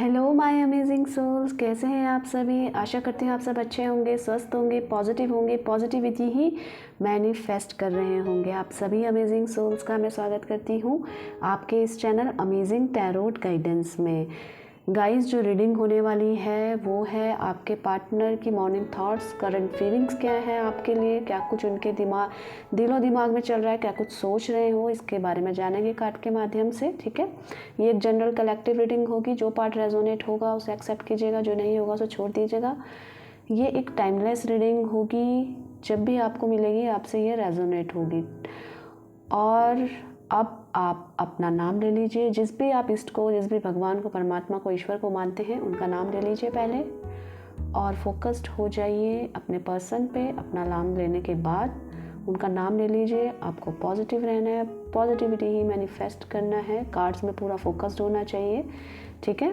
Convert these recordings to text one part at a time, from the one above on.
Hello my amazing souls, कैसे हैं आप सभी। आशा करती हूँ आप सब अच्छे होंगे, स्वस्थ होंगे, पॉजिटिव होंगे, पॉजिटिविटी ही मैनिफेस्ट कर रहे होंगे। आप सभी अमेजिंग सोल्स का मैं स्वागत करती हूँ आपके इस चैनल अमेजिंग टैरोट गाइडेंस में। गाइस, जो रीडिंग होने वाली है वो है आपके पार्टनर की मॉर्निंग थॉट्स, करंट फीलिंग्स क्या है आपके लिए, क्या कुछ उनके दिलो दिमाग में चल रहा है, क्या कुछ सोच रहे हो, इसके बारे में जानेंगे कार्ड के माध्यम से। ठीक है, ये एक जनरल कलेक्टिव रीडिंग होगी। जो पार्ट रेजोनेट होगा उसे एक्सेप्ट कीजिएगा, जो नहीं होगा उसे छोड़ दीजिएगा। ये एक टाइमलेस रीडिंग होगी, जब भी आपको मिलेगी आपसे ये रेजोनेट होगी। और अब आप अपना नाम ले लीजिए, जिस भी आप इष्ट को, जिस भी भगवान को, परमात्मा को, ईश्वर को मानते हैं, उनका नाम ले लीजिए पहले और फोकस्ड हो जाइए अपने पर्सन पे। अपना नाम लेने के बाद उनका नाम ले लीजिए। आपको पॉजिटिव रहना है, पॉजिटिविटी ही मैनिफेस्ट करना है, कार्ड्स में पूरा फोकस्ड होना चाहिए। ठीक है,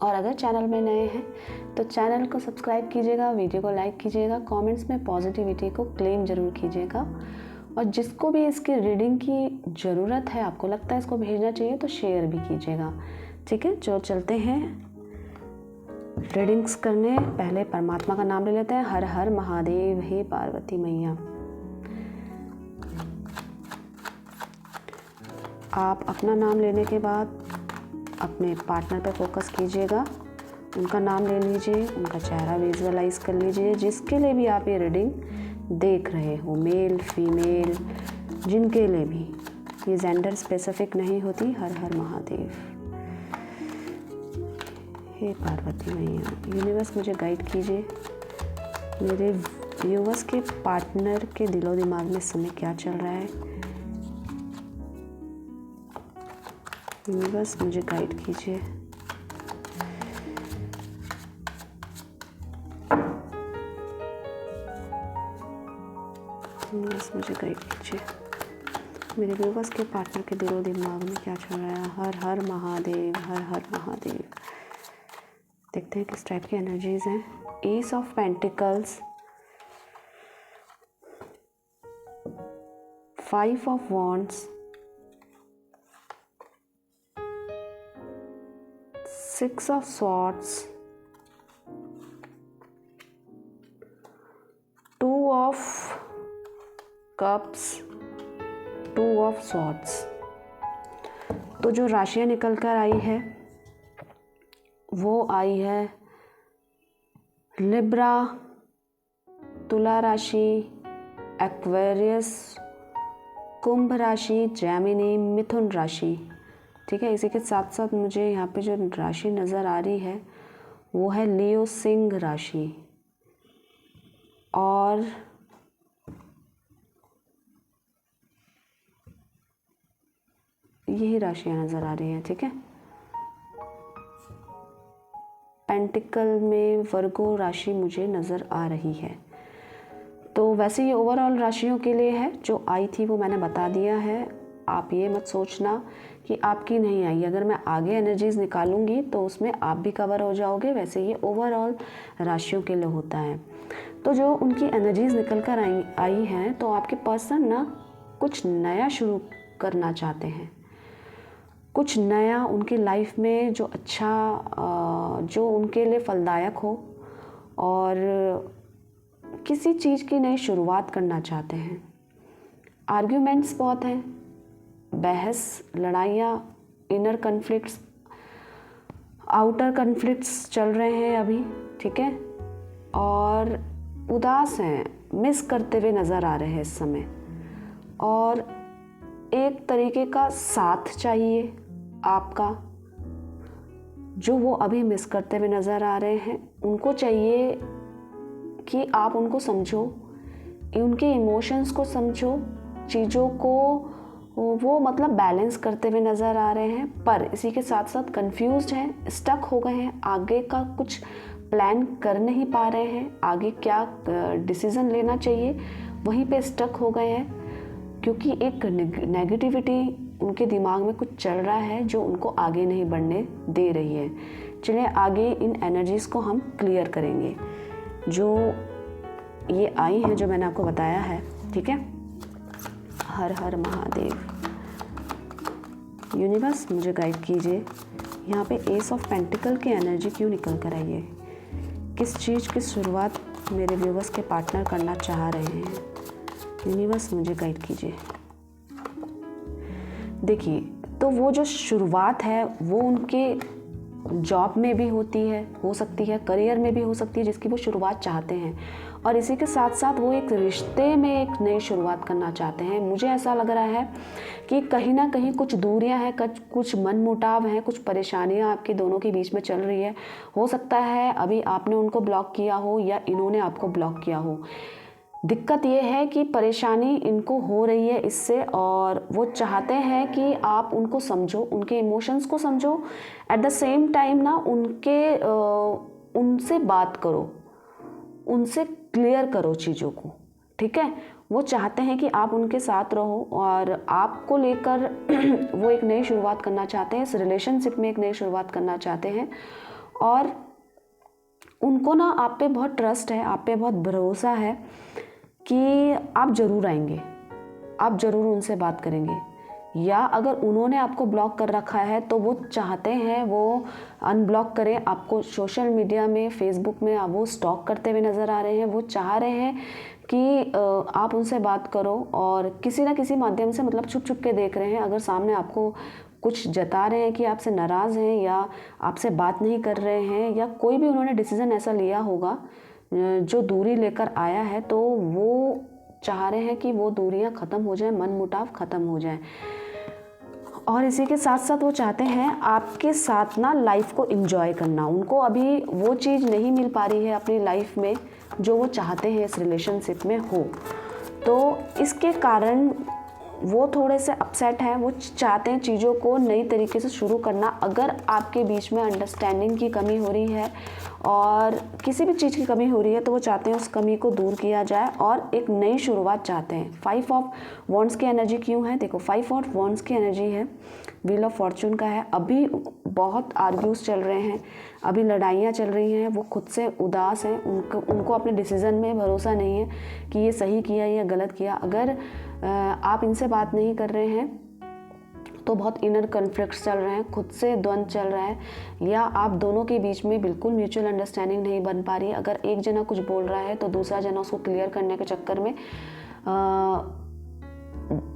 और अगर चैनल में नए हैं तो चैनल को सब्सक्राइब कीजिएगा, वीडियो को लाइक कीजिएगा, कमेंट्स में पॉजिटिविटी को क्लेम ज़रूर कीजिएगा। और जिसको भी इसकी रीडिंग की ज़रूरत है, आपको लगता है इसको भेजना चाहिए, तो शेयर भी कीजिएगा। ठीक है, जो चलते हैं रीडिंग्स करने। पहले परमात्मा का नाम ले लेते हैं। हर हर महादेव, हे पार्वती मैया। आप अपना नाम लेने के बाद अपने पार्टनर पे फोकस कीजिएगा, उनका नाम ले लीजिए, उनका चेहरा विजुअलाइज कर लीजिए, जिसके लिए भी आप ये रीडिंग देख रहे हो, मेल फीमेल, जिनके लिए भी। ये जेंडर स्पेसिफिक नहीं होती। हर हर महादेव, हे पार्वती मैया। यूनिवर्स मुझे गाइड कीजिए, मेरे व्यूवर्स के पार्टनर के दिलो दिमाग में इस समय क्या चल रहा है। यूनिवर्स मुझे गाइड कीजिए। यूनिवर्स मुझे गाइड कीजिए, मेरे व्यूवर्स के पार्टनर के दिलो दिमाग में क्या चल रहा है। हर हर महादेव, हर हर महादेव। देखते हैं किस टाइप की एनर्जीज हैं। S of pentacles, 5 of wands, 6 of swords, 2 of cups, 2 of swords. तो जो राशियां निकल कर आई है वो आई है लिब्रा, तुला राशि, एक्वेरियस, कुंभ राशि, जेमिनी, मिथुन राशि। ठीक है, इसी के साथ साथ मुझे यहाँ पे जो राशि नज़र आ रही है वो है लियो सिंह राशि। और यही राशियाँ नज़र आ रही हैं। ठीक है, पेंटिकल में वर्गो राशि मुझे नज़र आ रही है। तो वैसे ये ओवरऑल राशियों के लिए है, जो आई थी वो मैंने बता दिया है। आप ये मत सोचना कि आपकी नहीं आई। अगर मैं आगे एनर्जीज निकालूंगी तो उसमें आप भी कवर हो जाओगे। वैसे ये ओवरऑल राशियों के लिए होता है। तो जो उनकी एनर्जीज निकल कर आई हैं, तो आपके पर्सन ना कुछ नया शुरू करना चाहते हैं, कुछ नया उनकी लाइफ में जो अच्छा, जो उनके लिए फलदायक हो, और किसी चीज़ की नई शुरुआत करना चाहते हैं। आर्ग्यूमेंट्स बहुत हैं, बहस, लड़ाइयाँ, इनर कन्फ्लिक्ट्स, आउटर कन्फ्लिक्ट्स चल रहे हैं अभी। ठीक है, और उदास हैं, मिस करते हुए नज़र आ रहे हैं इस समय। और एक तरीके का साथ चाहिए आपका, जो वो अभी मिस करते हुए नज़र आ रहे हैं। उनको चाहिए कि आप उनको समझो, उनके इमोशंस को समझो, चीज़ों को वो मतलब बैलेंस करते हुए नज़र आ रहे हैं। पर इसी के साथ साथ कंफ्यूज्ड हैं, स्टक हो गए हैं, आगे का कुछ प्लान कर नहीं पा रहे हैं, आगे क्या डिसीज़न लेना चाहिए वहीं पे स्टक हो गए हैं, क्योंकि एक नेगेटिविटी उनके दिमाग में कुछ चल रहा है जो उनको आगे नहीं बढ़ने दे रही है। चलिए आगे इन एनर्जीज़ को हम क्लियर करेंगे जो ये आई हैं, जो मैंने आपको बताया है। ठीक है, हर हर महादेव। यूनिवर्स मुझे गाइड कीजिए, यहाँ पे एस ऑफ पेंटिकल की एनर्जी क्यों निकल कर आई है? किस चीज़ की शुरुआत मेरे व्यूवर्स के पार्टनर करना चाह रहे हैं? यूनिवर्स मुझे गाइड कीजिए। देखिए, तो वो जो शुरुआत है वो उनके जॉब में भी होती है, हो सकती है, करियर में भी हो सकती है, जिसकी वो शुरुआत चाहते हैं, और इसी के साथ साथ वो एक रिश्ते में एक नई शुरुआत करना चाहते हैं। मुझे ऐसा लग रहा है कि कहीं ना कहीं कुछ दूरियां हैं, कुछ मनमुटाव हैं, कुछ परेशानियां आपके दोनों के बीच में चल रही है। हो सकता है अभी आपने उनको ब्लॉक किया हो या इन्होंने आपको ब्लॉक किया हो। दिक्कत ये है कि परेशानी इनको हो रही है इससे, और वो चाहते हैं कि आप उनको समझो, उनके इमोशंस को समझो, एट द सेम टाइम ना उनसे बात करो, उनसे क्लियर करो चीज़ों को, ठीक है। वो चाहते हैं कि आप उनके साथ रहो, और आपको लेकर वो एक नई शुरुआत करना चाहते हैं, इस रिलेशनशिप में एक नई शुरुआत करना चाहते हैं, और उनको ना आप पे बहुत ट्रस्ट है, आप पे बहुत भरोसा है कि आप ज़रूर आएंगे, आप ज़रूर उनसे बात करेंगे। या अगर उन्होंने आपको ब्लॉक कर रखा है तो वो चाहते हैं वो अनब्लॉक करें आपको। सोशल मीडिया में, फेसबुक में वो स्टॉक करते हुए नज़र आ रहे हैं। वो चाह रहे हैं कि आप उनसे बात करो, और किसी ना किसी माध्यम से, मतलब छुप छुप के देख रहे हैं। अगर सामने आपको कुछ जता रहे हैं कि आपसे नाराज़ हैं या आपसे बात नहीं कर रहे हैं, या कोई भी उन्होंने डिसीज़न ऐसा लिया होगा जो दूरी लेकर आया है, तो वो चाह रहे हैं कि वो दूरियां ख़त्म हो जाएं, मनमुटाव ख़त्म हो जाएं। और इसी के साथ साथ वो चाहते हैं आपके साथ ना लाइफ को एंजॉय करना। उनको अभी वो चीज़ नहीं मिल पा रही है अपनी लाइफ में जो वो चाहते हैं इस रिलेशनशिप में हो, तो इसके कारण वो थोड़े से अपसेट हैं। वो चाहते हैं चीज़ों को नई तरीके से शुरू करना। अगर आपके बीच में अंडरस्टैंडिंग की कमी हो रही है और किसी भी चीज़ की कमी हो रही है, तो वो चाहते हैं उस कमी को दूर किया जाए और एक नई शुरुआत चाहते हैं। 5 ऑफ वॉन्ड्स की एनर्जी क्यों है? देखो, 5 ऑफ वॉन्ड्स की एनर्जी है, व्हील ऑफ फॉर्चून का है। अभी बहुत आर्ग्यूज चल रहे हैं, अभी लड़ाइयाँ चल रही हैं, वो खुद से उदास हैं, उनको अपने डिसीज़न में भरोसा नहीं है कि ये सही किया या गलत किया। अगर आप इनसे बात नहीं कर रहे हैं तो बहुत इनर कॉन्फ्लिक्ट्स चल रहे हैं, खुद से द्वंद्व चल रहा है, या आप दोनों के बीच में बिल्कुल म्यूचुअल अंडरस्टैंडिंग नहीं बन पा रही है। अगर एक जना कुछ बोल रहा है तो दूसरा जना उसको क्लियर करने के चक्कर में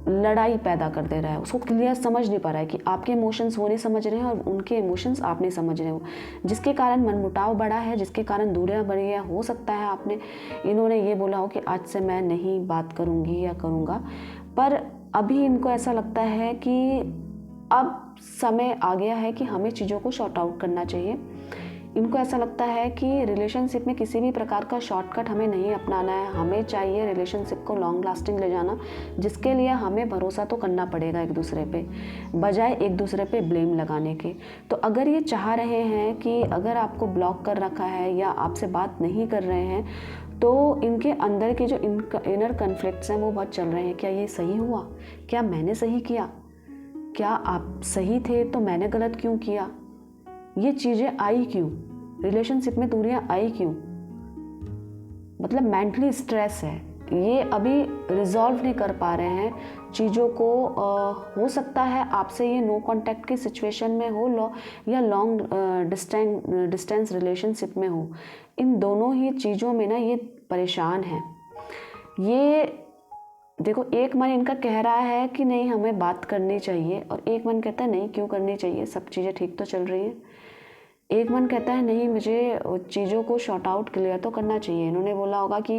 लड़ाई पैदा कर दे रहा है, उसको क्लियर समझ नहीं पा रहा है कि आपके इमोशंस वो नहीं समझ रहे हैं और उनके इमोशंस आप नहीं समझ रहे हो, जिसके कारण मनमुटाव बढ़ा है, जिसके कारण दूरियां बढ़ी है। हो सकता है इन्होंने ये बोला हो कि आज से मैं नहीं बात करूँगी या करूँगा, पर अभी इनको ऐसा लगता है कि अब समय आ गया है कि हमें चीज़ों को शॉर्ट आउट करना चाहिए। इनको ऐसा लगता है कि रिलेशनशिप में किसी भी प्रकार का शॉर्टकट हमें नहीं अपनाना है, हमें चाहिए रिलेशनशिप को लॉन्ग लास्टिंग ले जाना, जिसके लिए हमें भरोसा तो करना पड़ेगा एक दूसरे पे, बजाय एक दूसरे पे ब्लेम लगाने के। तो अगर ये चाह रहे हैं कि अगर आपको ब्लॉक कर रखा है या आपसे बात नहीं कर रहे हैं, तो इनके अंदर के जो इनर कन्फ्लिक्ट्स हैं वो बहुत चल रहे हैं। क्या ये सही हुआ? क्या मैंने सही किया? क्या आप सही थे तो मैंने गलत क्यों किया? ये चीज़ें आई क्यों? रिलेशनशिप में दूरियां आई क्यों? मतलब मेंटली स्ट्रेस है, ये अभी रिजॉल्व नहीं कर पा रहे हैं चीज़ों को। हो सकता है आपसे ये नो कांटेक्ट की सिचुएशन में हो या लॉन्ग डिस्टेंस रिलेशनशिप में हो। इन दोनों ही चीज़ों में ना ये परेशान है। ये देखो, एक मन इनका कह रहा है कि नहीं हमें बात करनी चाहिए, और एक मन कहता है नहीं क्यों करनी चाहिए, सब चीज़ें ठीक तो चल रही हैं। एक मन कहता है नहीं, मुझे चीज़ों को शॉर्ट आउट क्लियर तो करना चाहिए। इन्होंने बोला होगा कि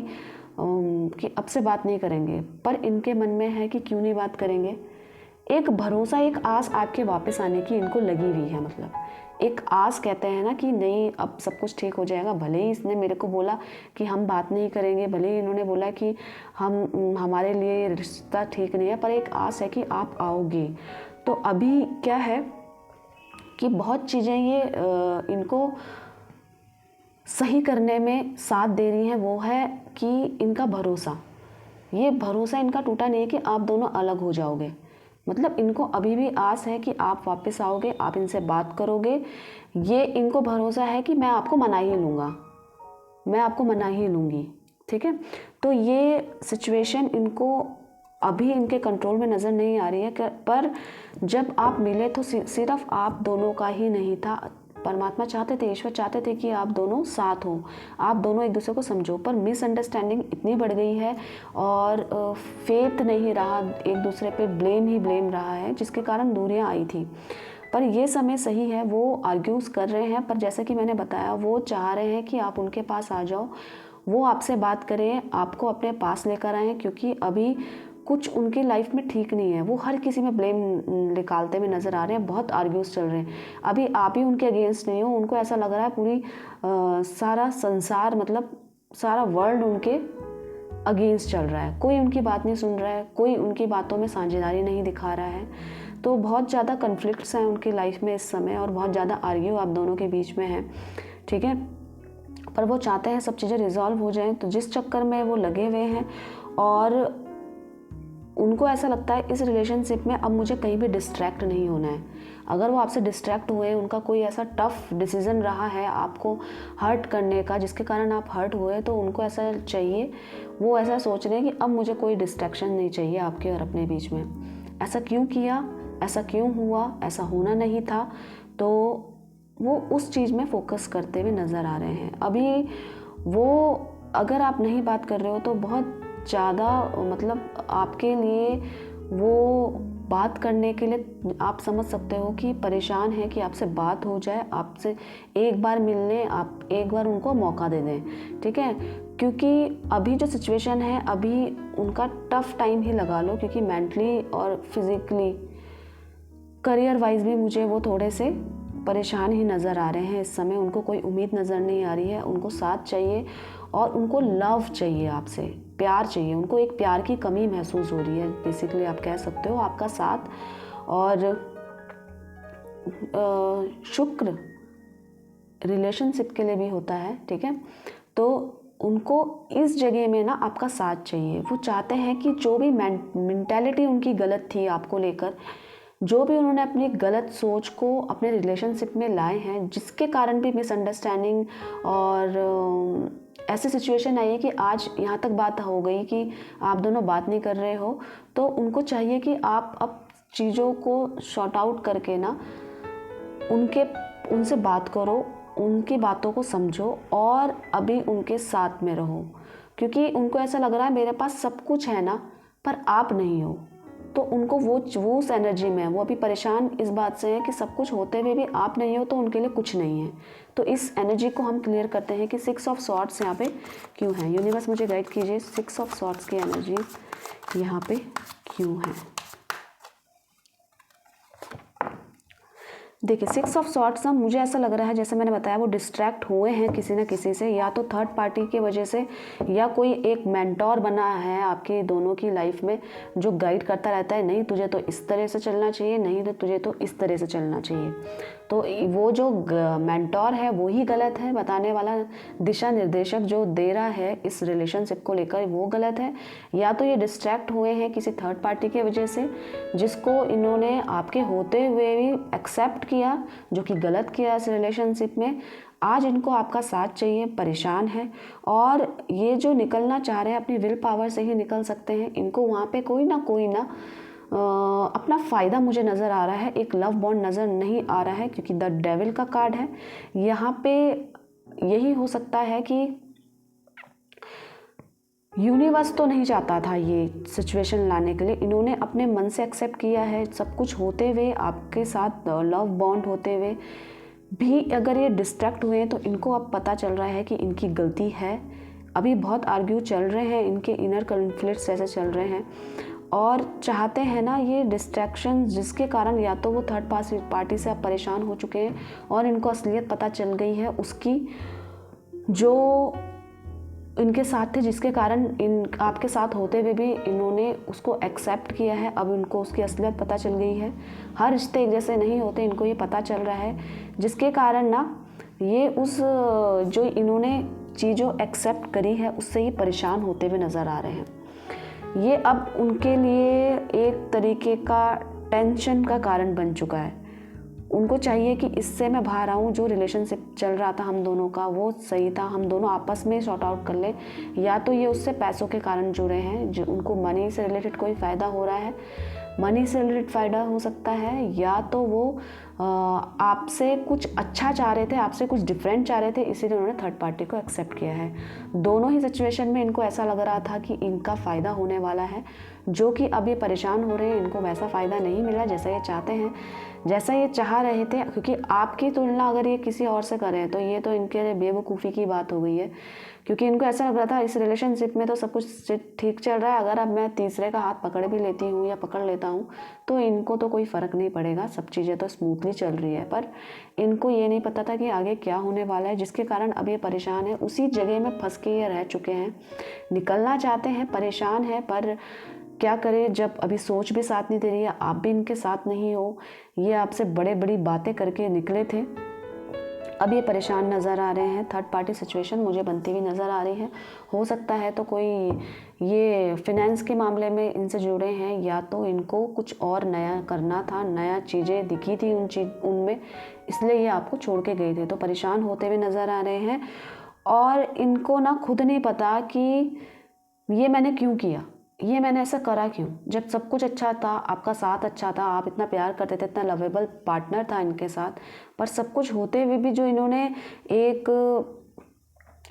अब से बात नहीं करेंगे, पर इनके मन में है कि क्यों नहीं बात करेंगे। एक भरोसा, एक आस आपके वापस आने की इनको लगी हुई है। मतलब एक आस, कहते हैं ना कि नहीं अब सब कुछ ठीक हो जाएगा। भले ही इसने मेरे को बोला कि हम बात नहीं करेंगे, भले ही इन्होंने बोला कि हमारे लिए रिश्ता ठीक नहीं है, पर एक आस है कि आप आओगे। तो अभी क्या है कि बहुत चीज़ें ये इनको सही करने में साथ दे रही हैं। वो है कि इनका भरोसा, ये भरोसा इनका टूटा नहीं है कि आप दोनों अलग हो जाओगे। मतलब इनको अभी भी आस है कि आप वापस आओगे, आप इनसे बात करोगे। ये इनको भरोसा है कि मैं आपको मना ही लूँगा, मैं आपको मना ही लूँगी, ठीक है। तो ये सिचुएशन इनको अभी इनके कंट्रोल में नज़र नहीं आ रही है। पर जब आप मिले तो सिर्फ आप दोनों का ही नहीं था, परमात्मा चाहते थे, ईश्वर चाहते थे कि आप दोनों साथ हो, आप दोनों एक दूसरे को समझो। पर मिसअंडरस्टैंडिंग इतनी बढ़ गई है और फेथ नहीं रहा, एक दूसरे पे ब्लेम ही ब्लेम रहा है, जिसके कारण दूरियां आई थी। पर ये समय सही है, वो आर्ग्यूज़ कर रहे हैं, पर जैसे कि मैंने बताया वो चाह रहे हैं कि आप उनके पास आ जाओ, वो आपसे बात करें, आपको अपने पास लेकर आएँ, क्योंकि अभी कुछ उनकी लाइफ में ठीक नहीं है। वो हर किसी में ब्लेम निकालते हुए नज़र आ रहे हैं, बहुत आर्ग्यूज़ चल रहे हैं। अभी आप ही उनके अगेंस्ट नहीं हो, उनको ऐसा लग रहा है पूरी सारा संसार, मतलब सारा वर्ल्ड उनके अगेंस्ट चल रहा है, कोई उनकी बात नहीं सुन रहा है, कोई उनकी बातों में साझेदारी नहीं दिखा रहा है। तो बहुत ज़्यादा कन्फ्लिक्ट्स हैं उनकी लाइफ में इस समय, और बहुत ज़्यादा आर्ग्यू आप दोनों के बीच में है, ठीक है। पर वो चाहते हैं सब चीज़ें रिजॉल्व हो जाएं, तो जिस चक्कर में वो लगे हुए हैं, और उनको ऐसा लगता है इस रिलेशनशिप में अब मुझे कहीं भी डिस्ट्रैक्ट नहीं होना है। अगर वो आपसे डिस्ट्रैक्ट हुए, उनका कोई ऐसा टफ डिसीज़न रहा है आपको हर्ट करने का, जिसके कारण आप हर्ट हुए, तो उनको ऐसा चाहिए, वो ऐसा सोच रहे हैं कि अब मुझे कोई डिस्ट्रैक्शन नहीं चाहिए आपके और अपने बीच में। ऐसा क्यों किया, ऐसा क्यों हुआ, ऐसा होना नहीं था, तो वो उस चीज़ में फोकस करते हुए नज़र आ रहे हैं। अभी वो, अगर आप नहीं बात कर रहे हो तो बहुत ज़्यादा, मतलब आपके लिए वो बात करने के लिए आप समझ सकते हो कि परेशान है कि आपसे बात हो जाए, आपसे एक बार मिलने, आप एक बार उनको मौका दे दें, ठीक है। क्योंकि अभी जो सिचुएशन है, अभी उनका टफ टाइम ही लगा लो, क्योंकि मेंटली और फिज़िकली, करियर वाइज भी मुझे वो थोड़े से परेशान ही नज़र आ रहे हैं इस समय। उनको कोई उम्मीद नज़र नहीं आ रही है, उनको साथ चाहिए और उनको लव चाहिए, आपसे प्यार चाहिए, उनको एक प्यार की कमी महसूस हो रही है, बेसिकली आप कह सकते हो। आपका साथ और शुक्र रिलेशनशिप के लिए भी होता है, ठीक है। तो उनको इस जगह में ना आपका साथ चाहिए। वो चाहते हैं कि जो भी मेंटालिटी उनकी गलत थी आपको लेकर, जो भी उन्होंने अपनी गलत सोच को अपने रिलेशनशिप में लाए हैं, जिसके कारण भी मिसअंडरस्टैंडिंग और ऐसी सिचुएशन आई है कि आज यहाँ तक बात हो गई कि आप दोनों बात नहीं कर रहे हो, तो उनको चाहिए कि आप अब चीज़ों को शॉर्ट आउट करके ना उनसे बात करो, उनकी बातों को समझो और अभी उनके साथ में रहो। क्योंकि उनको ऐसा लग रहा है मेरे पास सब कुछ है ना, पर आप नहीं हो, तो उनको वो उस एनर्जी में है। वो अभी परेशान इस बात से है कि सब कुछ होते हुए भी आप नहीं हो, तो उनके लिए कुछ नहीं है। तो इस एनर्जी को हम क्लियर करते हैं कि 6 ऑफ सॉर्ड्स यहाँ पे क्यों है। यूनिवर्स मुझे गाइड कीजिए, 6 ऑफ सॉर्ड्स की एनर्जी यहाँ पे क्यों है। देखिए 6 ऑफ सॉर्ड्स ना, मुझे ऐसा लग रहा है जैसे मैंने बताया वो डिस्ट्रैक्ट हुए हैं किसी न किसी से, या तो थर्ड पार्टी की वजह से, या कोई एक मेंटोर बना है आपकी दोनों की लाइफ में जो गाइड करता रहता है, नहीं तुझे तो इस तरह से चलना चाहिए, नहीं तो तुझे तो इस तरह से चलना चाहिए। तो वो जो मेंटोर है वो ही गलत है, बताने वाला दिशा निर्देशक जो दे रहा है इस रिलेशनशिप को लेकर वो गलत है, या तो ये डिस्ट्रैक्ट हुए हैं किसी थर्ड पार्टी की वजह से, जिसको इन्होंने आपके होते हुए भी एक्सेप्ट किया, जो कि गलत किया इस रिलेशनशिप में। आज इनको आपका साथ चाहिए, परेशान है, और ये जो निकलना चाह रहे हैं अपनी विल पावर से ही निकल सकते हैं। इनको वहाँ पे कोई ना अपना फ़ायदा मुझे नज़र आ रहा है, एक लव बॉन्ड नज़र नहीं आ रहा है, क्योंकि द डेविल का कार्ड है यहाँ पे। यही हो सकता है कि यूनिवर्स तो नहीं चाहता था ये सिचुएशन लाने के लिए, इन्होंने अपने मन से एक्सेप्ट किया है। सब कुछ होते हुए, आपके साथ लव बॉन्ड होते हुए भी अगर ये डिस्ट्रैक्ट हुए हैं, तो इनको अब पता चल रहा है कि इनकी गलती है। अभी बहुत आर्ग्यू चल रहे हैं, इनके इनर कॉन्फ्लिक्ट्स ऐसे चल रहे हैं, और चाहते हैं ना ये डिस्ट्रैक्शन, जिसके कारण या तो वो थर्ड पार्टी से अब परेशान हो चुके हैं और इनको असलियत पता चल गई है उसकी, जो इनके साथ थे, जिसके कारण आपके साथ होते हुए भी इन्होंने उसको एक्सेप्ट किया है। अब इनको उसकी असलियत पता चल गई है। हर रिश्ते एक जैसे नहीं होते, इनको ये पता चल रहा है, जिसके कारण ना ये उस जो इन्होंने चीज़ों एक्सेप्ट करी है उससे ही परेशान होते हुए नज़र आ रहे हैं। ये अब उनके लिए एक तरीके का टेंशन का कारण बन चुका है। उनको चाहिए कि इससे मैं बाहर आऊँ, जो रिलेशनशिप चल रहा था हम दोनों का वो सही था, हम दोनों आपस में सॉर्ट आउट कर लें। या तो ये उससे पैसों के कारण जुड़े हैं, जो उनको मनी से रिलेटेड कोई फ़ायदा हो रहा है, मनी से रिलेटेड फ़ायदा हो सकता है, या तो वो आपसे कुछ अच्छा चाह रहे थे, आपसे कुछ डिफरेंट चाह रहे थे, इसीलिए उन्होंने थर्ड पार्टी को एक्सेप्ट किया है। दोनों ही सिचुएशन में इनको ऐसा लग रहा था कि इनका फ़ायदा होने वाला है, जो कि अब ये परेशान हो रहे हैं, इनको वैसा फ़ायदा नहीं मिला जैसा ये चाहते हैं, जैसा ये चाह रहे थे। क्योंकि आपकी तुलना अगर ये किसी और से करें तो ये तो इनके लिए बेवकूफ़ी की बात हो गई है, क्योंकि इनको ऐसा लग रहा था इस रिलेशनशिप में तो सब कुछ ठीक चल रहा है, अगर अब मैं तीसरे का हाथ पकड़ भी लेती हूँ या पकड़ लेता हूँ तो इनको तो कोई फ़र्क नहीं पड़ेगा, सब चीज़ें तो स्मूथली चल रही है। पर इनको ये नहीं पता था कि आगे क्या होने वाला है, जिसके कारण अब ये परेशान है, उसी जगह में फंस के ये रह चुके हैं, निकलना चाहते हैं, परेशान है, पर क्या करें जब अभी सोच भी साथ नहीं दे रही है, आप भी इनके साथ नहीं हो। ये आपसे बड़ी बड़ी बातें करके निकले थे, अब ये परेशान नज़र आ रहे हैं। थर्ड पार्टी सिचुएशन मुझे बनती हुई नज़र आ रही है। हो सकता है तो कोई ये फिनेंस के मामले में इनसे जुड़े हैं, या तो इनको कुछ और नया करना था, नया चीज़ें दिखी थी उनमें, इसलिए ये आपको छोड़ के गए थे, तो परेशान होते हुए नज़र आ रहे हैं। और इनको ना खुद नहीं पता कि ये मैंने क्यों किया, ये मैंने ऐसा करा क्यों, जब सब कुछ अच्छा था, आपका साथ अच्छा था, आप इतना प्यार करते थे, इतना लवेबल पार्टनर था इनके साथ, पर सब कुछ होते हुए भी जो इन्होंने एक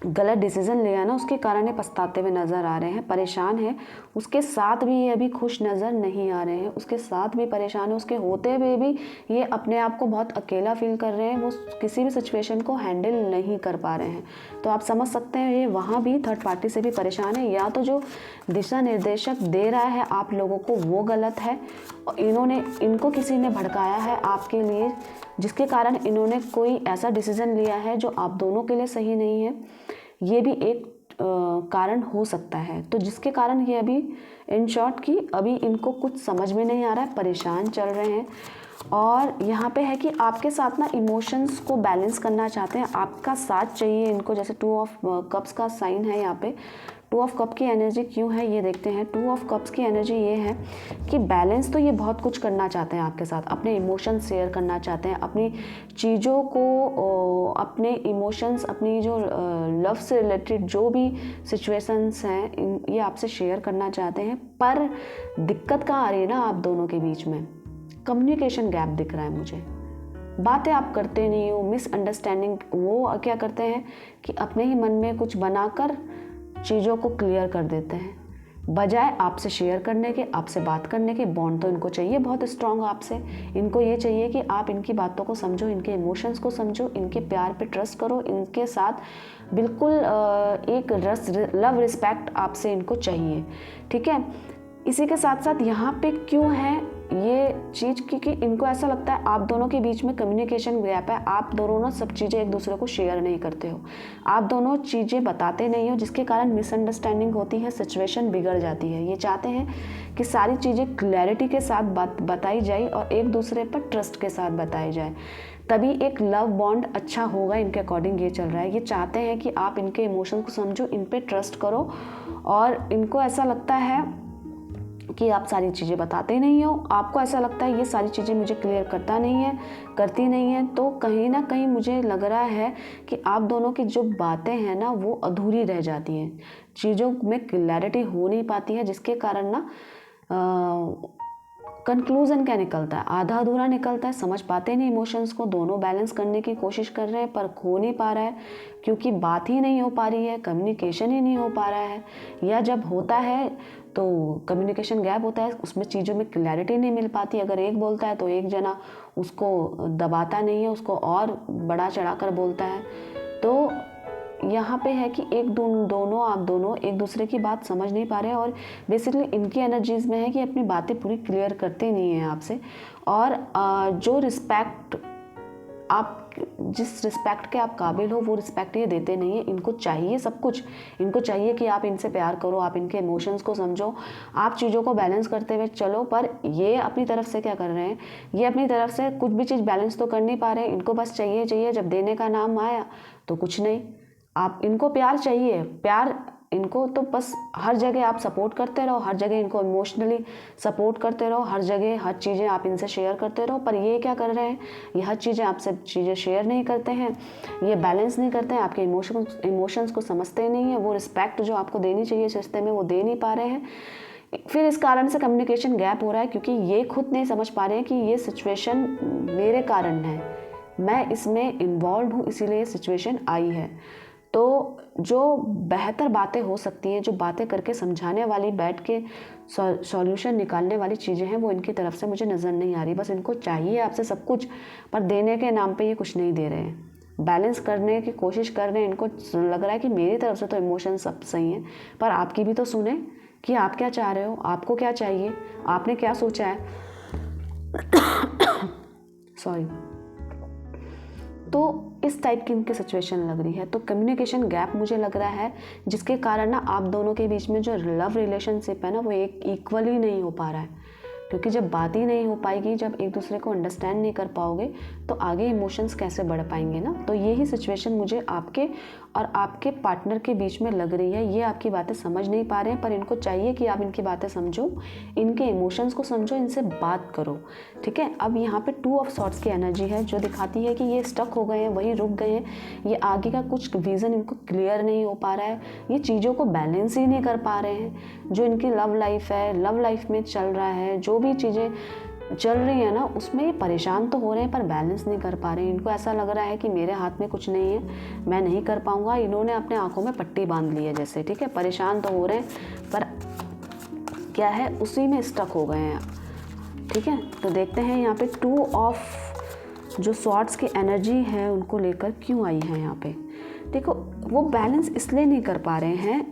गलत डिसीजन लिया ना, उसके कारण ये पछताते हुए नज़र आ रहे हैं, परेशान हैं। उसके साथ भी ये अभी खुश नज़र नहीं आ रहे हैं, उसके साथ भी परेशान है, उसके होते हुए भी ये अपने आप को बहुत अकेला फील कर रहे हैं, वो किसी भी सिचुएशन को हैंडल नहीं कर पा रहे हैं। तो आप समझ सकते हैं ये वहाँ भी थर्ड पार्टी से भी परेशान है, या तो जो दिशा निर्देशक दे रहा है आप लोगों को वो गलत है, और इनको किसी ने भड़काया है आपके लिए, जिसके कारण इन्होंने कोई ऐसा डिसीज़न लिया है जो आप दोनों के लिए सही नहीं है। ये भी एक कारण हो सकता है, तो जिसके कारण ये अभी इन शॉर्ट कि अभी इनको कुछ समझ में नहीं आ रहा है, परेशान चल रहे हैं। और यहाँ पे है कि आपके साथ ना इमोशंस को बैलेंस करना चाहते हैं, आपका साथ चाहिए इनको, जैसे 2 ऑफ कप्स का साइन है यहाँ पे। 2 ऑफ कप की एनर्जी क्यों है ये देखते हैं। 2 ऑफ कप्स की एनर्जी ये है कि बैलेंस तो ये बहुत कुछ करना चाहते हैं आपके साथ, अपने इमोशंस शेयर करना चाहते हैं, अपनी चीज़ों को, अपने इमोशंस, अपनी जो लव से रिलेटेड जो भी सिचुएशंस हैं ये आपसे शेयर करना चाहते हैं। पर दिक्कत कहाँ आ रही है ना आप दोनों के बीच में, कम्युनिकेशन गैप दिख रहा है मुझे, बातें आप करते नहीं हो, मिसअंडरस्टैंडिंग। वो क्या करते हैं कि अपने ही मन में कुछ बनाकर चीज़ों को क्लियर कर देते हैं, बजाय आपसे शेयर करने के, आपसे बात करने के। बॉन्ड तो इनको चाहिए बहुत स्ट्रांग आपसे, इनको ये चाहिए कि आप इनकी बातों को समझो, इनके इमोशंस को समझो, इनके प्यार पे ट्रस्ट करो, इनके साथ बिल्कुल एक लव रिस्पेक्ट आपसे इनको चाहिए, ठीक है। इसी के साथ साथ यहाँ पे क्यों है ये चीज़, क्योंकि इनको ऐसा लगता है आप दोनों के बीच में कम्युनिकेशन गैप है, आप दोनों ना सब चीज़ें एक दूसरे को शेयर नहीं करते हो, आप दोनों चीज़ें बताते नहीं हो, जिसके कारण मिसअंडरस्टैंडिंग होती है, सिचुएशन बिगड़ जाती है। ये चाहते हैं कि सारी चीज़ें क्लैरिटी के साथ बताई जाए और एक दूसरे पर ट्रस्ट के साथ बताई जाए, तभी एक लव बॉन्ड अच्छा होगा। इनके अकॉर्डिंग ये चल रहा है, ये चाहते हैं कि आप इनके इमोशन को समझो, इन पे ट्रस्ट करो, और इनको ऐसा लगता है कि आप सारी चीज़ें बताते नहीं हो, आपको ऐसा लगता है ये सारी चीज़ें मुझे क्लियर करती नहीं है, तो कहीं ना कहीं मुझे लग रहा है कि आप दोनों की जो बातें हैं ना वो अधूरी रह जाती हैं, चीज़ों में क्लैरिटी हो नहीं पाती है, जिसके कारण ना कंक्लूजन क्या निकलता है, आधा अधूरा निकलता है, समझ पाते नहीं इमोशंस को, दोनों बैलेंस करने की कोशिश कर रहे हैं पर हो नहीं पा रहा है, क्योंकि बात ही नहीं हो पा रही है, कम्युनिकेशन ही नहीं हो पा रहा है, या जब होता है तो कम्युनिकेशन गैप होता है, उसमें चीज़ों में क्लैरिटी नहीं मिल पाती। अगर एक बोलता है तो एक जना उसको दबाता नहीं है, उसको और बड़ा चढ़ाकर बोलता है। तो यहाँ पे है कि आप दोनों एक दूसरे की बात समझ नहीं पा रहे हैं, और बेसिकली इनकी एनर्जीज में है कि अपनी बातें पूरी क्लियर करते नहीं हैं आपसे, और जो रिस्पेक्ट आप जिस रिस्पेक्ट के आप काबिल हो वो रिस्पेक्ट ये देते नहीं है। इनको चाहिए सब कुछ, इनको चाहिए कि आप इनसे प्यार करो, आप इनके इमोशंस को समझो, आप चीज़ों को बैलेंस करते हुए चलो, पर ये अपनी तरफ से क्या कर रहे हैं, ये अपनी तरफ से कुछ भी चीज़ बैलेंस तो कर नहीं पा रहे हैं, इनको बस चाहिए, जब देने का नाम आया तो कुछ नहीं। आप इनको प्यार चाहिए, प्यार इनको तो बस हर जगह आप सपोर्ट करते रहो, हर जगह इनको इमोशनली सपोर्ट करते रहो, हर जगह हर चीज़ें आप इनसे शेयर करते रहो। पर ये क्या कर रहे हैं, ये हर चीज़ें आपसे चीज़ें शेयर नहीं करते हैं, ये बैलेंस नहीं करते हैं, आपके इमोशंस को समझते नहीं है, वो रिस्पेक्ट जो आपको देनी चाहिए इस रिश्ते में वो दे नहीं पा रहे हैं। फिर इस कारण से कम्युनिकेशन गैप हो रहा है, क्योंकि ये खुद नहीं समझ पा रहे हैं कि ये सिचुएशन मेरे कारण है, मैं इसमें इन्वॉल्व हूँ, इसीलिए ये सिचुएशन आई है। तो जो बेहतर बातें हो सकती हैं, जो बातें करके समझाने वाली, बैठ के सॉल्यूशन निकालने वाली चीज़ें हैं, वो इनकी तरफ से मुझे नज़र नहीं आ रही। बस इनको चाहिए आपसे सब कुछ, पर देने के नाम पे ये कुछ नहीं दे रहे हैं। बैलेंस करने की कोशिश कर रहे हैं, इनको लग रहा है कि मेरी तरफ से तो इमोशन सब सही है, पर आपकी भी तो सुने कि आप क्या चाह रहे हो, आपको क्या चाहिए, आपने क्या सोचा है। सॉरी। तो इस टाइप की इनकी सिचुएशन लग रही है। तो कम्युनिकेशन गैप मुझे लग रहा है, जिसके कारण ना आप दोनों के बीच में जो लव रिलेशनशिप है ना, वो एक इक्वली नहीं हो पा रहा है। क्योंकि जब बात ही नहीं हो पाएगी, जब एक दूसरे को अंडरस्टैंड नहीं कर पाओगे, तो आगे इमोशंस कैसे बढ़ पाएंगे ना। तो यही सिचुएशन मुझे आपके और आपके पार्टनर के बीच में लग रही है। ये आपकी बातें समझ नहीं पा रहे हैं, पर इनको चाहिए कि आप इनकी बातें समझो, इनके इमोशंस को समझो, इनसे बात करो, ठीक है। अब यहाँ पे 2 ऑफ सॉर्ट्स की एनर्जी है, जो दिखाती है कि ये स्टक हो गए हैं, वहीं रुक गए हैं, ये आगे का कुछ विज़न इनको क्लियर नहीं हो पा रहा है, ये चीज़ों को बैलेंस ही नहीं कर पा रहे हैं। जो इनकी लव लाइफ है, लव लाइफ में चल रहा है, जो भी चीज़ें चल रही है ना, उसमें ये परेशान तो हो रहे हैं, पर बैलेंस नहीं कर पा रहे हैं। इनको ऐसा लग रहा है कि मेरे हाथ में कुछ नहीं है, मैं नहीं कर पाऊंगा। इन्होंने अपने आंखों में पट्टी बांध ली है जैसे, ठीक है। परेशान तो हो रहे हैं, पर क्या है, उसी में स्टक हो गए हैं, ठीक है। तो देखते हैं यहाँ पे 2 ऑफ जो सॉर्ट्स की एनर्जी है उनको लेकर क्यों आई है। यहाँ पे देखो, वो बैलेंस इसलिए नहीं कर पा रहे हैं,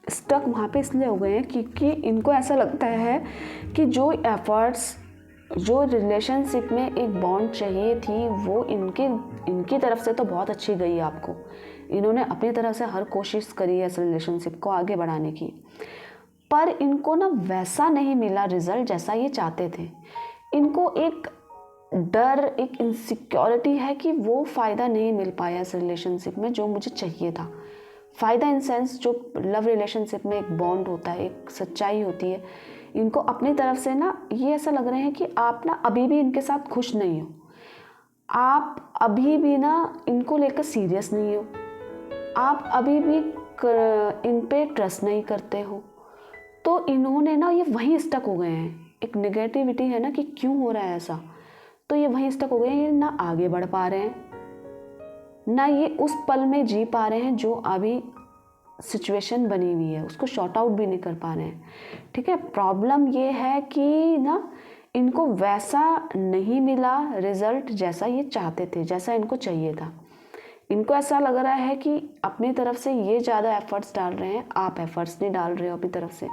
स्टक वहाँ पे इसलिए हो गए हैं क्योंकि इनको ऐसा लगता है कि जो एफर्ट्स, जो रिलेशनशिप में एक बॉन्ड चाहिए थी, वो इनकी तरफ से तो बहुत अच्छी गई आपको। इन्होंने अपनी तरफ से हर कोशिश करी है इस रिलेशनशिप को आगे बढ़ाने की, पर इनको ना वैसा नहीं मिला रिजल्ट जैसा ये चाहते थे। इनको एक डर, एक इनसिक्योरिटी है कि वो फ़ायदा नहीं मिल पाया इस रिलेशनशिप में जो मुझे चाहिए था। फ़ायदा इन सेंस, जो लव रिलेशनशिप में एक बॉन्ड होता है, एक सच्चाई होती है। इनको अपनी तरफ से ना ये ऐसा लग रहे हैं कि आप ना अभी भी इनके साथ खुश नहीं हो, आप अभी भी ना इनको लेकर सीरियस नहीं हो, आप अभी भी इन पे ट्रस्ट नहीं करते हो। तो इन्होंने ना ये वहीं स्टक हो गए हैं। एक नेगेटिविटी है ना कि क्यों हो रहा है ऐसा, तो ये वहीं स्टक हो गए हैं। ये ना आगे बढ़ पा रहे हैं, ना ये उस पल में जी पा रहे हैं जो अभी सिचुएशन बनी हुई है, उसको शॉर्ट आउट भी नहीं कर पा रहे हैं, ठीक है। प्रॉब्लम ये है कि ना इनको वैसा नहीं मिला रिजल्ट जैसा ये चाहते थे, जैसा इनको चाहिए था। इनको ऐसा लग रहा है कि अपनी तरफ से ये ज़्यादा एफर्ट्स डाल रहे हैं, आप एफर्ट्स नहीं डाल रहे हो अपनी तरफ से।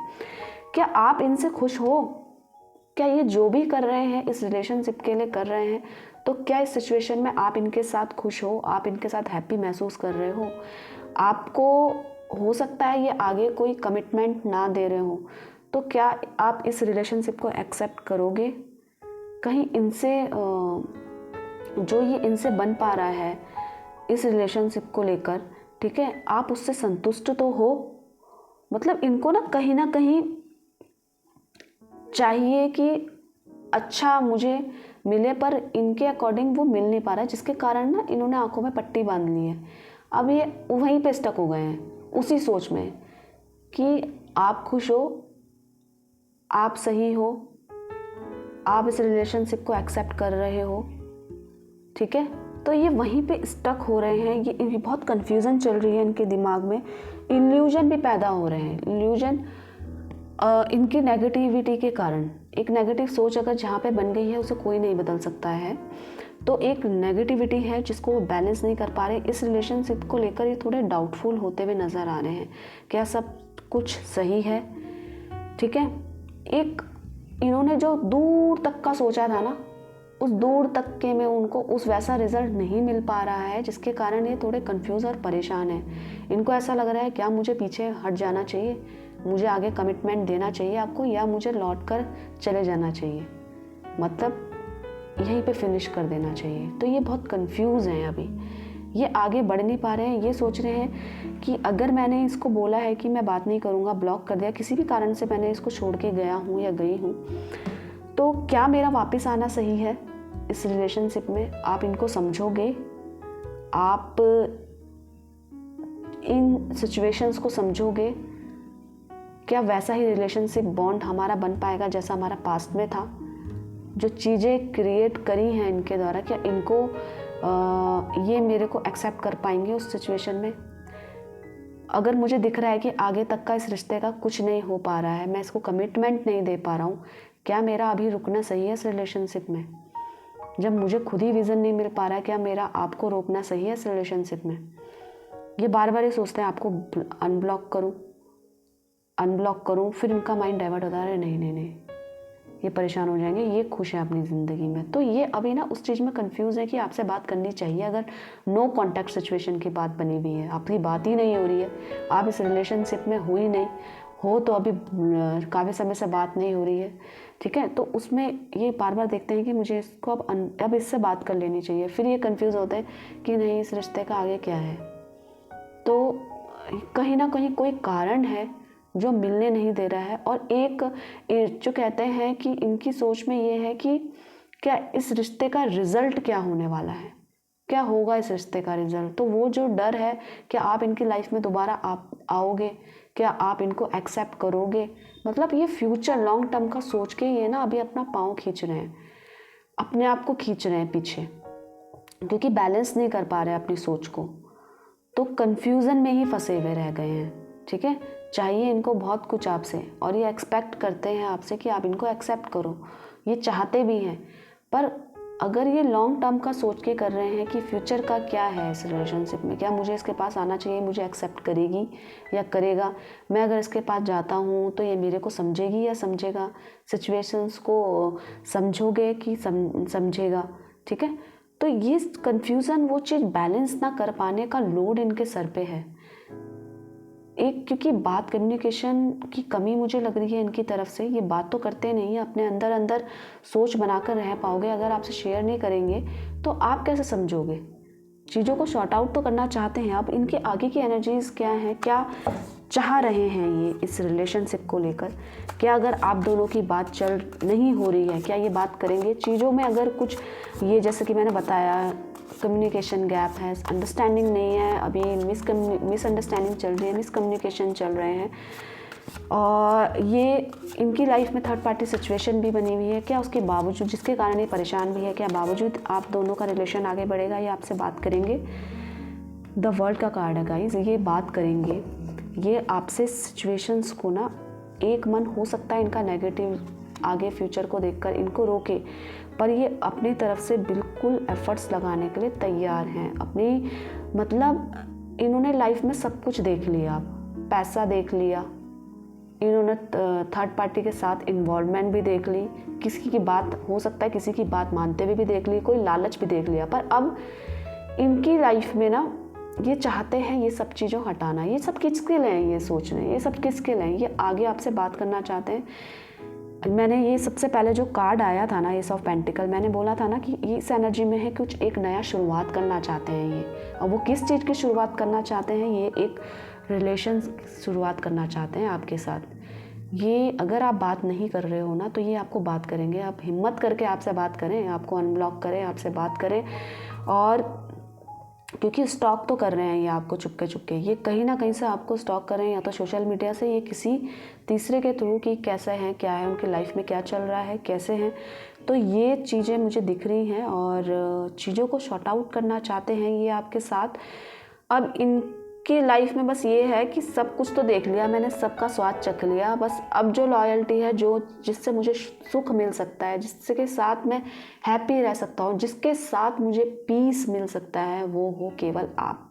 क्या आप इनसे खुश हो? क्या ये जो भी कर रहे हैं इस रिलेशनशिप के लिए कर रहे हैं, तो क्या इस सिचुएशन में आप इनके साथ खुश हो, आप इनके साथ हैप्पी महसूस कर रहे हो? आपको हो सकता है ये आगे कोई कमिटमेंट ना दे रहे हो, तो क्या आप इस रिलेशनशिप को एक्सेप्ट करोगे? कहीं इनसे जो ये इनसे बन पा रहा है इस रिलेशनशिप को लेकर, ठीक है, आप उससे संतुष्ट तो हो? मतलब इनको ना कहीं चाहिए कि अच्छा मुझे मिले, पर इनके अकॉर्डिंग वो मिल नहीं पा रहा है, जिसके कारण ना इन्होंने आंखों में पट्टी बांध ली है। अब ये वहीं पे स्टक हो गए हैं, उसी सोच में कि आप खुश हो, आप सही हो, आप इस रिलेशनशिप को एक्सेप्ट कर रहे हो, ठीक है। तो ये वहीं पे स्टक हो रहे हैं। ये बहुत कन्फ्यूज़न चल रही है इनके दिमाग में, इल्यूजन भी पैदा हो रहे हैं। इल्यूजन इनकी नेगेटिविटी के कारण, एक नेगेटिव सोच अगर जहाँ पे बन गई है उसे कोई नहीं बदल सकता है। तो एक नेगेटिविटी है जिसको वो बैलेंस नहीं कर पा रहे। इस रिलेशनशिप को लेकर ये थोड़े डाउटफुल होते हुए नज़र आ रहे हैं, क्या सब कुछ सही है, ठीक है। एक इन्होंने जो दूर तक का सोचा था ना, उस दूर तक के में उनको उस वैसा रिजल्ट नहीं मिल पा रहा है, जिसके कारण ये थोड़े कंफ्यूज और परेशान हैं। इनको ऐसा लग रहा है क्या मुझे पीछे हट जाना चाहिए, मुझे आगे कमिटमेंट देना चाहिए आपको, या मुझे लौट कर चले जाना चाहिए, मतलब यहीं पे फिनिश कर देना चाहिए। तो ये बहुत कंफ्यूज हैं अभी, ये आगे बढ़ नहीं पा रहे हैं। ये सोच रहे हैं कि अगर मैंने इसको बोला है कि मैं बात नहीं करूँगा, ब्लॉक कर दिया, किसी भी कारण से मैंने इसको छोड़ के गया हूँ या गई हूँ, तो क्या मेरा वापस आना सही है इस रिलेशनशिप में? आप इनको समझोगे? आप इन सिचुएशंस को समझोगे? क्या वैसा ही रिलेशनशिप बॉन्ड हमारा बन पाएगा जैसा हमारा पास्ट में था? जो चीज़ें क्रिएट करी हैं इनके द्वारा, क्या इनको ये मेरे को एक्सेप्ट कर पाएंगे उस सिचुएशन में? अगर मुझे दिख रहा है कि आगे तक का इस रिश्ते का कुछ नहीं हो पा रहा है, मैं इसको कमिटमेंट नहीं दे पा रहा हूँ, क्या मेरा अभी रुकना सही है इस रिलेशनशिप में? जब मुझे खुद ही विज़न नहीं मिल पा रहा है, क्या मेरा आपको रोकना सही है इस रिलेशनशिप में? ये बार बार ये सोचते हैं आपको अनब्लॉक करूं, फिर इनका माइंड डाइवर्ट होता है, नहीं नहीं नहीं, ये परेशान हो जाएंगे, ये खुश है अपनी ज़िंदगी में। तो ये अभी ना उस चीज़ में कंफ्यूज है कि आपसे बात करनी चाहिए। अगर नो कॉन्टैक्ट सिचुएशन की बात बनी हुई है, आपकी बात ही नहीं हो रही है, आप इस रिलेशनशिप में हो ही नहीं हो, तो अभी काफ़ी समय से बात नहीं हो रही है, ठीक है, तो उसमें ये बार बार देखते हैं कि मुझे इसको अब इससे बात कर लेनी चाहिए। फिर ये कंफ्यूज होते हैं कि नहीं, इस रिश्ते का आगे क्या है। तो कहीं ना कहीं कोई कारण है जो मिलने नहीं दे रहा है। और एक जो कहते हैं कि इनकी सोच में ये है कि क्या इस रिश्ते का रिजल्ट क्या होने वाला है, क्या होगा इस रिश्ते का रिजल्ट। तो वो जो डर है, क्या आप इनकी लाइफ में दोबारा आप आओगे, क्या आप इनको एक्सेप्ट करोगे, मतलब ये फ्यूचर लॉन्ग टर्म का सोच के ये ना अभी अपना पाँव खींच रहे हैं, अपने आप को खींच रहे हैं पीछे, क्योंकि बैलेंस नहीं कर पा रहे अपनी सोच को, तो कंफ्यूजन में ही फंसे हुए रह गए हैं, ठीक है। चाहिए इनको बहुत कुछ आपसे, और ये एक्सपेक्ट करते हैं आपसे कि आप इनको एक्सेप्ट करो, ये चाहते भी हैं। पर अगर ये लॉन्ग टर्म का सोच के कर रहे हैं कि फ्यूचर का क्या है इस रिलेशनशिप में, क्या मुझे इसके पास आना चाहिए, मुझे एक्सेप्ट करेगी या करेगा, मैं अगर इसके पास जाता हूँ तो ये मेरे को समझेगी या समझेगा, सिचुएशंस को समझोगे कि समझेगा, ठीक है। तो ये कन्फ्यूज़न, वो चीज़ बैलेंस ना कर पाने का लोड इनके सर पे है एक, क्योंकि बात कम्युनिकेशन की कमी मुझे लग रही है इनकी तरफ से। ये बात तो करते नहीं है, अपने अंदर अंदर सोच बनाकर रह पाओगे, अगर आपसे शेयर नहीं करेंगे तो आप कैसे समझोगे। चीज़ों को शॉर्ट आउट तो करना चाहते हैं। अब इनके आगे की एनर्जीज़ क्या हैं, क्या चाह रहे हैं ये इस रिलेशनशिप को लेकर, क्या अगर आप दोनों की बात चल नहीं हो रही है, क्या ये बात करेंगे। चीज़ों में अगर कुछ ये, जैसे कि मैंने बताया, कम्युनिकेशन गैप है, अंडरस्टैंडिंग नहीं है, अभी मिसअंडरस्टैंडिंग चल रही है, मिसकम्युनिकेशन चल रहे हैं, और ये इनकी लाइफ में थर्ड पार्टी सिचुएशन भी बनी हुई है, क्या उसके बावजूद, जिसके कारण ये परेशान भी है, क्या बावजूद आप दोनों का रिलेशन आगे बढ़ेगा, ये आपसे बात करेंगे। द वर्ल्ड का कार्ड है गाइज, ये बात करेंगे, ये आपसे सिचुएशंस को ना, एक मन हो सकता है इनका नेगेटिव आगे फ्यूचर को देखकर इनको रोके, पर ये अपनी तरफ से बिल्कुल एफर्ट्स लगाने के लिए तैयार हैं। अपनी मतलब इन्होंने लाइफ में सब कुछ देख लिया, पैसा देख लिया, इन्होंने थर्ड पार्टी के साथ इन्वॉल्वमेंट भी देख ली, किसी की बात, हो सकता है किसी की बात मानते हुए भी देख ली, कोई लालच भी देख लिया, पर अब इनकी लाइफ में ना ये चाहते हैं ये सब चीज़ों हटाना। ये सब किसके लिए हैं, ये सोच रहे हैं, ये सब किसके लिए हैं, ये आगे आपसे बात करना चाहते हैं। मैंने ये सबसे पहले जो कार्ड आया था ना, एस ऑफ पेंटिकल, मैंने बोला था ना कि इस एनर्जी में है कुछ एक नया शुरुआत करना चाहते हैं ये, और वो किस चीज़ की शुरुआत करना चाहते हैं, ये एक रिलेशन शुरुआत करना चाहते हैं आपके साथ। ये अगर आप बात नहीं कर रहे हो ना, तो ये आपको बात करेंगे। आप हिम्मत करके आपसे बात करें, आपको अनब्लॉक करें, आपसे बात करें, और क्योंकि स्टॉक तो कर रहे हैं ये आपको चुपके चुपके, ये कहीं ना कहीं से आपको स्टॉक कर रहे हैं, या तो सोशल मीडिया से, ये किसी तीसरे के थ्रू कि कैसे हैं, क्या है उनकी लाइफ में, क्या चल रहा है, कैसे हैं। तो ये चीज़ें मुझे दिख रही हैं, और चीज़ों को शॉर्ट आउट करना चाहते हैं ये आपके साथ। अब इनकी लाइफ में बस ये है कि सब कुछ तो देख लिया मैंने, सबका स्वाद चख लिया, बस अब जो लॉयल्टी है, जो जिससे मुझे सुख मिल सकता है, जिसके साथ मैं हैप्पी रह सकता हूँ, जिसके साथ मुझे पीस मिल सकता है, वो हो केवल आप।